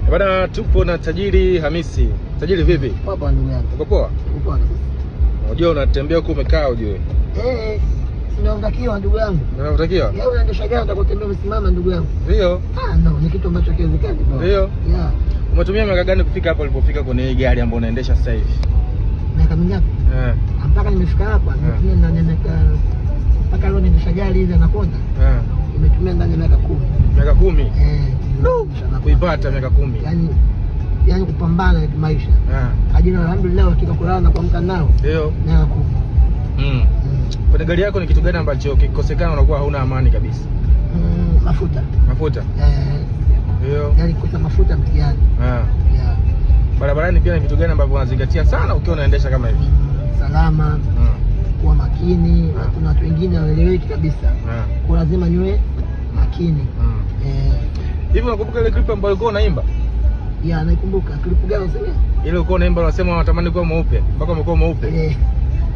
Bwana, tupo na Tajiri Hamisi. Tajiri vipi? Poa ndugu yangu. Uko poa? Uko poa. Unajua unatembea huko umekaa ujue. Sinaondakiwa ndugu yangu. Unatakiwa? Yeye unaendesha gari utakotembea umesimama ndugu yangu. Ndio. No, ni kitu ambacho kiwezekani bro. Ndio. Yeah. Umetumia miaka gani kufika hapo ulipofika kwenye hii gari ambayo unaendesha sasa hivi? Miaka mingapi? Mpaka nimefika hapa, nimetumia ndani ya miaka mpaka leo niendesha gari hizi anakonda. Nimetumia ndani ya miaka 10. Miaka 10? Kuipata miaka 10. Yaani kupambana na maisha. Ajina alhamdulillah hakika kulala na kuamka nao. Ndio. Miaka 10. Kwenye gari yako ni kitu gani ambacho kikosekana unakuwa hauna amani kabisa? Mafuta. Mafuta? Ndio. Yaani kukosa mafuta mtihani. Yeah. Barabarani pia ni vitu gani ambavyo unazingatia sana ukiwa unaendesha kama hivi? Salama. Kuwa makini, kuna watu wengine hawaeleweki kabisa. Kwa lazima niwe makini. Hivi unakumbuka ile clip ambayo ulikuwa unaimba? Yeah, naikumbuka. Clip gani unasema? Ile ulikuwa unaimba unasema unatamani kuwa mweupe, mpaka umekuwa mweupe.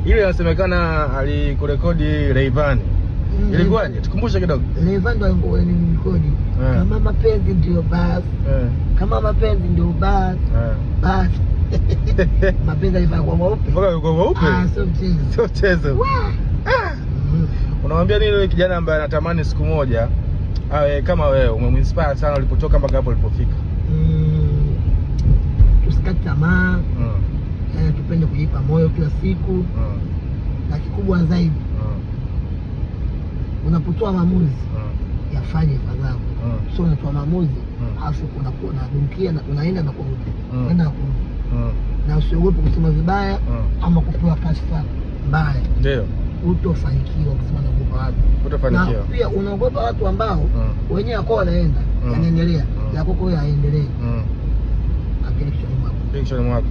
Ile inasemekana alikurekodi Rayvanny. Ilikuwaje? Tukumbushe kidogo. Rayvanny ndo alinirekodi. Kama mapenzi ndio basi. Kama mapenzi ndio basi. Basi. Mapenzi alifanya kwa mweupe. Mpaka alikuwa mweupe? Sio mchezo. Sio mchezo. Unamwambia nini yule kijana ambaye anatamani siku moja awe kama wewe? Umeminspire sana ulipotoka mpaka hapo ulipofika. Tusikate tamaa. Tupende kujipa moyo kila siku. Na kikubwa zaidi, unapotoa maamuzi yafanye fadhabu. Sio unatoa maamuzi alafu unakuwa unadumkia na unaenda na kurudi. Unaenda na kurudi. Na usiogope kusema vibaya ama kupewa kashfa mbaya. Ndio. Utofanikiwa kusema naogopa watu. Utafanikiwa. Na pia unaogopa watu ambao wenyewe wako wanaenda, yanaendelea. Yako kwa yaendelee. Akili kichwani mwako. Kichwani mwako.